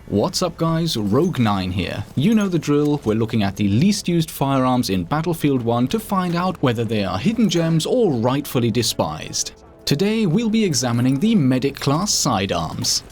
What's up guys, Rogue9 here. You know the drill, we're looking at the least used firearms in Battlefield 1 to find out whether they are hidden gems or rightfully despised. Today we'll be examining the medic class sidearms.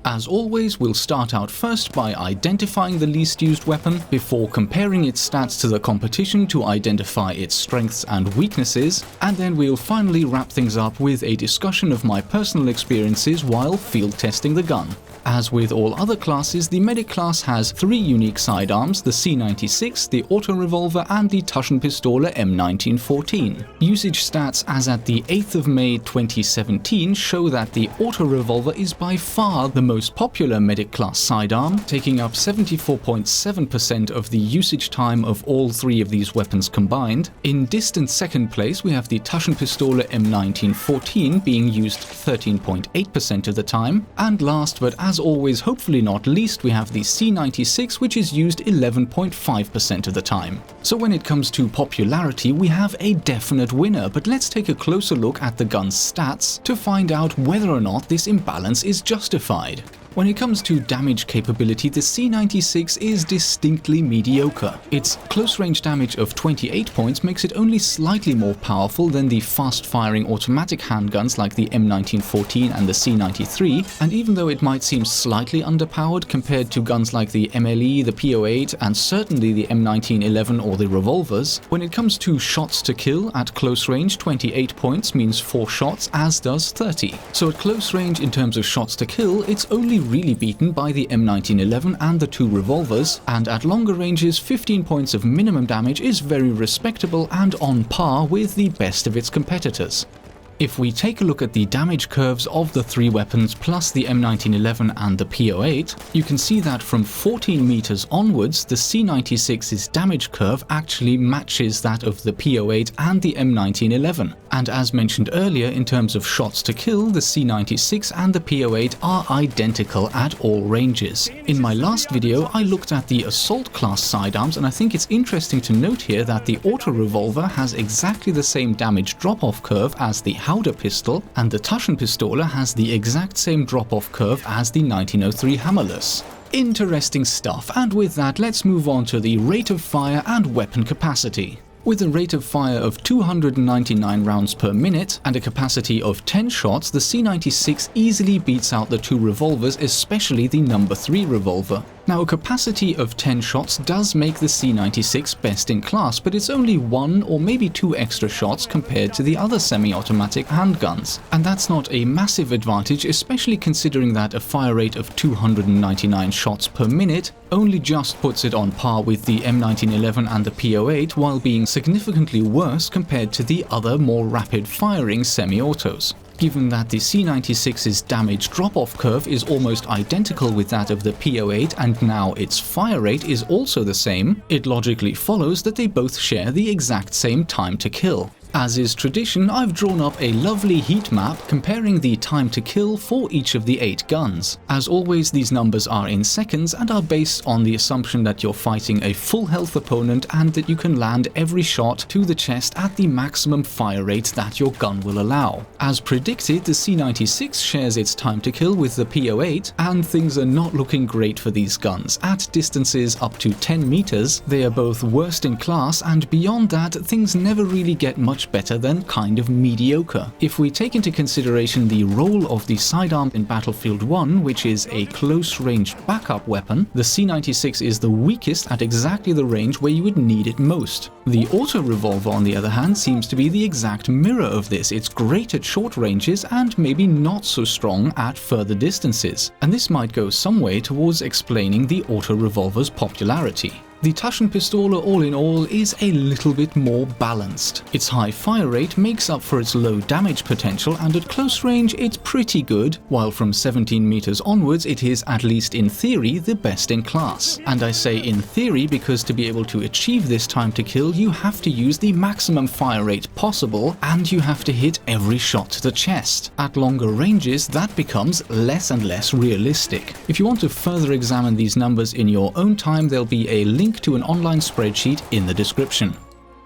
As always, we'll start out first by identifying the least used weapon, before comparing its stats to the competition to identify its strengths and weaknesses, and then we'll finally wrap things up with a discussion of my personal experiences while field testing the gun. As with all other classes, the medic class has three unique sidearms: the C96, the auto revolver, and the Taschenpistole M1914. Usage stats as at the 8th of May 2017 show that the auto revolver is by far the most popular medic class sidearm, taking up 74.7% of the usage time of all three of these weapons combined. In distant second place, we have the Taschenpistole M1914 being used 13.8% of the time, and last but as always, hopefully not least, we have the C96, which is used 11.5% of the time. So when it comes to popularity, we have a definite winner, but let's take a closer look at the gun's stats to find out whether or not this imbalance is justified. When it comes to damage capability, the C96 is distinctly mediocre. Its close-range damage of 28 points makes it only slightly more powerful than the fast-firing automatic handguns like the M1914 and the C93, and even though it might seem slightly underpowered compared to guns like the MLE, the P08, and certainly the M1911 or the revolvers, when it comes to shots to kill, at close range 28 points means 4 shots, as does 30. So at close range in terms of shots to kill, it's only really beaten by the M1911 and the two revolvers, and at longer ranges 15 points of minimum damage is very respectable and on par with the best of its competitors. If we take a look at the damage curves of the three weapons plus the M1911 and the P08, you can see that from 14 meters onwards, the C96's damage curve actually matches that of the P08 and the M1911. And as mentioned earlier, in terms of shots to kill, the C96 and the P08 are identical at all ranges. In my last video, I looked at the assault class sidearms, and I think it's interesting to note here that the auto revolver has exactly the same damage drop-off curve as the Howder pistol, and the Taschenpistole has the exact same drop-off curve as the 1903 Hammerless. Interesting stuff, and with that let's move on to the rate of fire and weapon capacity. With a rate of fire of 299 rounds per minute and a capacity of 10 shots, the C96 easily beats out the two revolvers, especially the No. 3 revolver. Now, a capacity of 10 shots does make the C96 best in class, but it's only 1 or maybe 2 extra shots compared to the other semi-automatic handguns. And that's not a massive advantage, especially considering that a fire rate of 299 shots per minute only just puts it on par with the M1911 and the P08, while being significantly worse compared to the other more rapid-firing semi-autos. Given that the C96's damage drop-off curve is almost identical with that of the P08 and now its fire rate is also the same, it logically follows that they both share the exact same time to kill. As is tradition, I've drawn up a lovely heat map comparing the time to kill for each of the 8 guns. As always, these numbers are in seconds and are based on the assumption that you're fighting a full health opponent and that you can land every shot to the chest at the maximum fire rate that your gun will allow. As predicted, the C96 shares its time to kill with the P08, and things are not looking great for these guns. At distances up to 10 meters, they are both worst in class, and beyond that, things never really get much better than kind of mediocre. If we take into consideration the role of the sidearm in Battlefield 1, which is a close-range backup weapon, the C96 is the weakest at exactly the range where you would need it most. The auto revolver, on the other hand, seems to be the exact mirror of this. It's great at short ranges and maybe not so strong at further distances, and this might go some way towards explaining the auto revolver's popularity. The Taschenpistole, all in all, is a little bit more balanced. Its high fire rate makes up for its low damage potential, and at close range it's pretty good, while from 17 meters onwards it is, at least in theory, the best in class. And I say in theory because to be able to achieve this time to kill, you have to use the maximum fire rate possible, and you have to hit every shot to the chest. At longer ranges, that becomes less and less realistic. If you want to further examine these numbers in your own time, there'll be a link to an online spreadsheet in the description.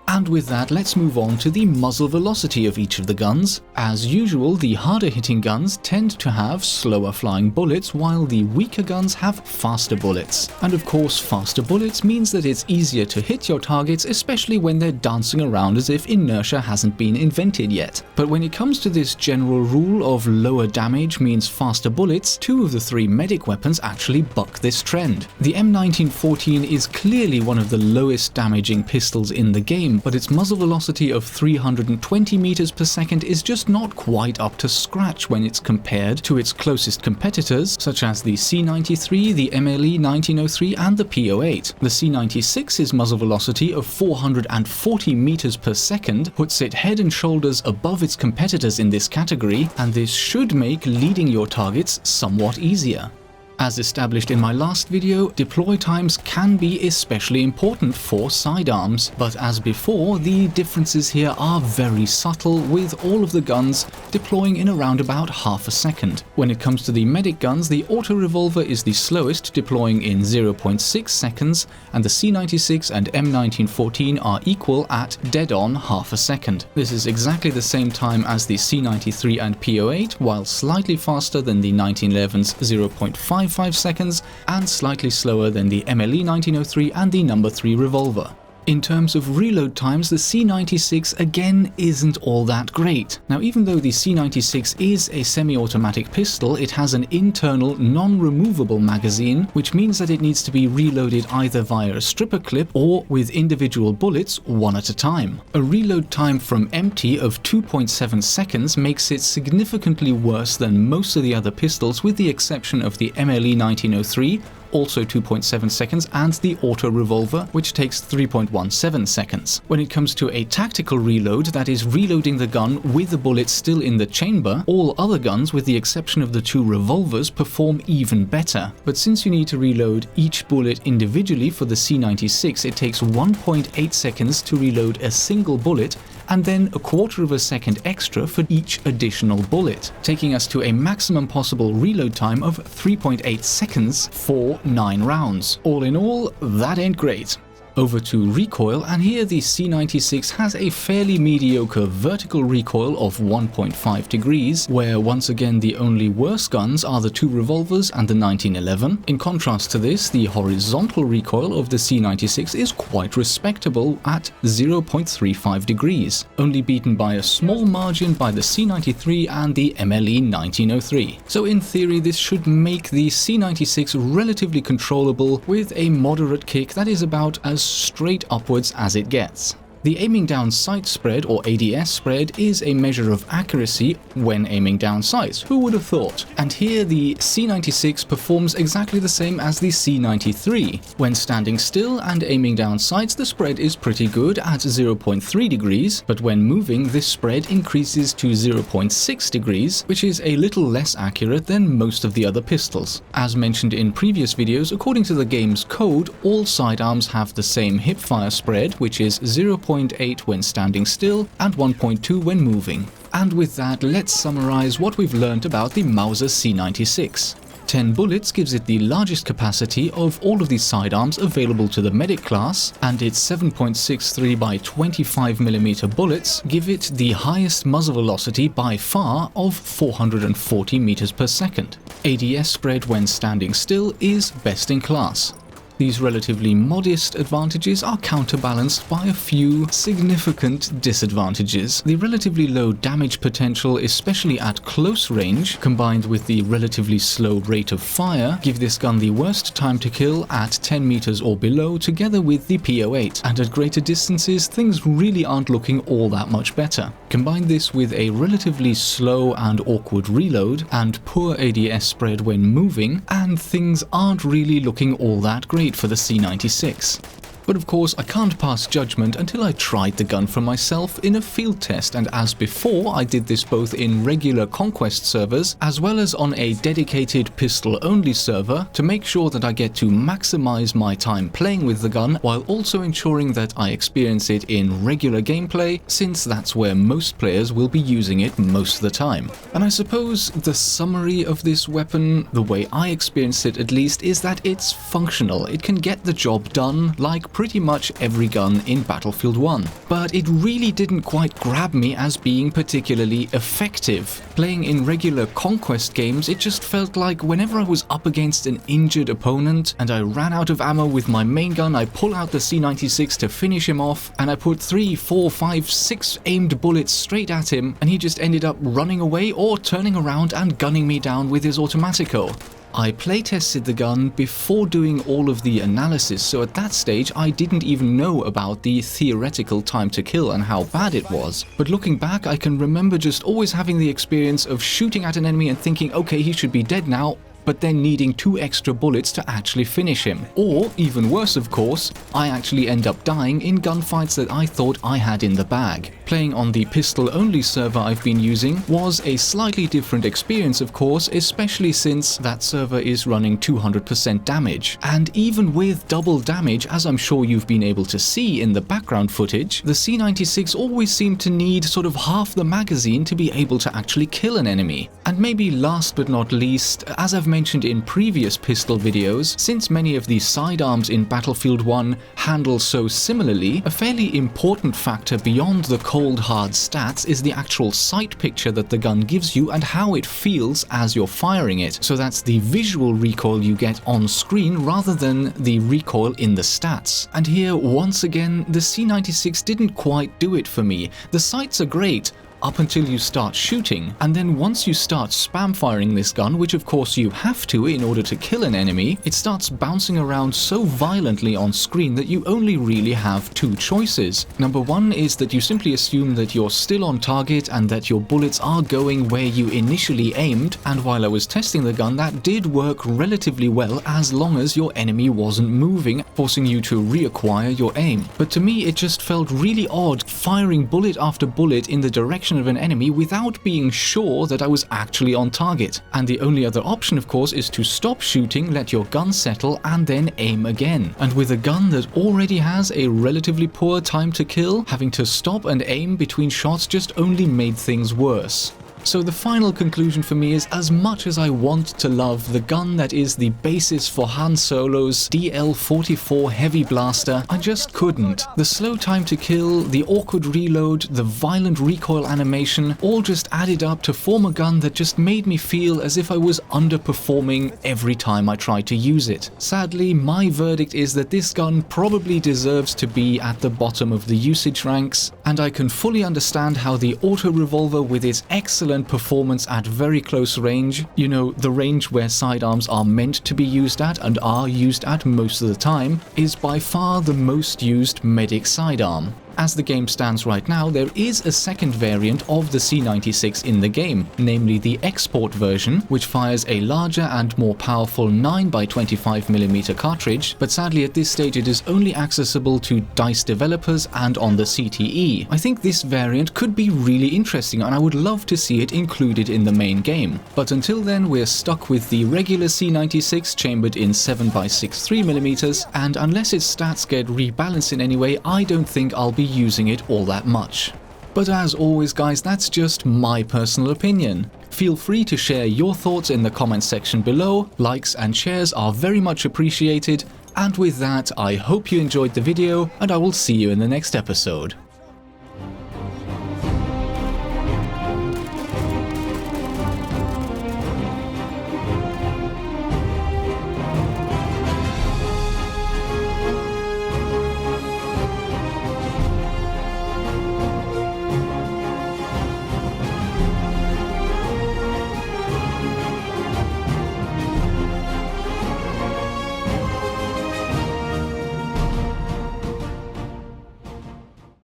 And with that, let's move on to the muzzle velocity of each of the guns. As usual, the harder hitting guns tend to have slower flying bullets, while the weaker guns have faster bullets. And of course, faster bullets means that it's easier to hit your targets, especially when they're dancing around as if inertia hasn't been invented yet. But when it comes to this general rule of lower damage means faster bullets, 2 of the 3 medic weapons actually buck this trend. The M1914 is clearly one of the lowest damaging pistols in the game, but its muzzle velocity of 320 meters per second is just not quite up to scratch when it's compared to its closest competitors, such as the C93, the MLE 1903, and the P08. The C96's muzzle velocity of 440 meters per second puts it head and shoulders above its competitors in this category, and this should make leading your targets somewhat easier. As established in my last video, deploy times can be especially important for sidearms, but as before, the differences here are very subtle, with all of the guns deploying in around about half a second. When it comes to the medic guns, the auto revolver is the slowest, deploying in 0.6 seconds, and the C96 and M1914 are equal at dead on half a second. This is exactly the same time as the C93 and P08, while slightly faster than the 1911's 0.55 seconds and slightly slower than the MLE 1903 and the No. 3 revolver. In terms of reload times, the C96 again isn't all that great. Now, even though the C96 is a semi-automatic pistol, it has an internal, non-removable magazine, which means that it needs to be reloaded either via a stripper clip or with individual bullets, one at a time. A reload time from empty of 2.7 seconds makes it significantly worse than most of the other pistols, with the exception of the MLE 1903, also 2.7 seconds, and the auto revolver, which takes 3.17 seconds. When it comes to a tactical reload, that is reloading the gun with the bullet still in the chamber, all other guns, with the exception of the 2 revolvers, perform even better. But since you need to reload each bullet individually for the C96, it takes 1.8 seconds to reload a single bullet, and then a quarter of a second extra for each additional bullet, taking us to a maximum possible reload time of 3.8 seconds for 9 rounds. All in all, that ain't great. Over to recoil, and here the C96 has a fairly mediocre vertical recoil of 1.5 degrees, where once again the only worse guns are the 2 revolvers and the 1911. In contrast to this, the horizontal recoil of the C96 is quite respectable at 0.35 degrees, only beaten by a small margin by the C93 and the MLE 1903. So in theory, this should make the C96 relatively controllable, with a moderate kick that is about as straight upwards as it gets. The aiming down sight spread, or ADS spread, is a measure of accuracy when aiming down sights. Who would have thought? And here the C96 performs exactly the same as the C93. When standing still and aiming down sights, the spread is pretty good at 0.3 degrees, but when moving, this spread increases to 0.6 degrees, which is a little less accurate than most of the other pistols. As mentioned in previous videos, according to the game's code, all sidearms have the same hipfire spread, which is 0.8 when standing still and 1.2 when moving. And with that, let's summarize what we've learned about the Mauser C96. 10 bullets gives it the largest capacity of all of these sidearms available to the medic class, and its 7.63 by 25mm bullets give it the highest muzzle velocity by far of 440 meters per second. ADS spread when standing still is best in class. These relatively modest advantages are counterbalanced by a few significant disadvantages. The relatively low damage potential, especially at close range, combined with the relatively slow rate of fire, give this gun the worst time to kill at 10 meters or below, together with the P08. And at greater distances, things really aren't looking all that much better. Combine this with a relatively slow and awkward reload and poor ADS spread when moving, and things aren't really looking all that great for the C96. But of course, I can't pass judgment until I tried the gun for myself in a field test, and as before, I did this both in regular Conquest servers as well as on a dedicated pistol-only server to make sure that I get to maximize my time playing with the gun while also ensuring that I experience it in regular gameplay, since that's where most players will be using it most of the time. And I suppose the summary of this weapon, the way I experienced it at least, is that it's functional. It can get the job done, like pretty much every gun in Battlefield 1. But it really didn't quite grab me as being particularly effective. Playing in regular conquest games, it just felt like whenever I was up against an injured opponent and I ran out of ammo with my main gun, I pull out the C96 to finish him off, and I put 3, 4, 5, 6 aimed bullets straight at him, and he just ended up running away or turning around and gunning me down with his automatico. I playtested the gun before doing all of the analysis, so at that stage I didn't even know about the theoretical time to kill and how bad it was. But looking back, I can remember just always having the experience of shooting at an enemy and thinking, okay, he should be dead now, but then needing 2 extra bullets to actually finish him. Or, even worse of course, I actually end up dying in gunfights that I thought I had in the bag. Playing on the pistol-only server I've been using was a slightly different experience of course, especially since that server is running 200% damage. And even with double damage, as I'm sure you've been able to see in the background footage, the C96 always seemed to need sort of half the magazine to be able to actually kill an enemy. And maybe last but not least, as I've mentioned in previous pistol videos, since many of the sidearms in Battlefield 1 handle so similarly, a fairly important factor beyond the cold hard stats is the actual sight picture that the gun gives you and how it feels as you're firing it. So that's the visual recoil you get on screen rather than the recoil in the stats. And here, once again, the C96 didn't quite do it for me. The sights are great up until you start shooting, and then once you start spam firing this gun, which of course you have to in order to kill an enemy, it starts bouncing around so violently on screen that you only really have 2 choices. Number 1 is that you simply assume that you're still on target and that your bullets are going where you initially aimed, and while I was testing the gun, that did work relatively well as long as your enemy wasn't moving, forcing you to reacquire your aim. But to me, it just felt really odd firing bullet after bullet in the direction of an enemy without being sure that I was actually on target. And the only other option of course is to stop shooting, let your gun settle, and then aim again. And with a gun that already has a relatively poor time to kill, having to stop and aim between shots just only made things worse. So the final conclusion for me is, as much as I want to love the gun that is the basis for Han Solo's DL-44 heavy blaster, I just couldn't. The slow time to kill, the awkward reload, the violent recoil animation, all just added up to form a gun that just made me feel as if I was underperforming every time I tried to use it. Sadly, my verdict is that this gun probably deserves to be at the bottom of the usage ranks, and I can fully understand how the auto revolver with its excellent performance at very close range, you know, the range where sidearms are meant to be used at and are used at most of the time, is by far the most used medic sidearm. As the game stands right now, there is a second variant of the C96 in the game, namely the export version, which fires a larger and more powerful 9x25mm cartridge, but sadly at this stage it is only accessible to DICE developers and on the CTE. I think this variant could be really interesting and I would love to see it included in the main game. But until then, we're stuck with the regular C96 chambered in 7x63mm, and unless its stats get rebalanced in any way, I don't think I'll be using it all that much. But as always guys, that's just my personal opinion. Feel free to share your thoughts in the comments section below. Likes and shares are very much appreciated. And with that, I hope you enjoyed the video and I will see you in the next episode.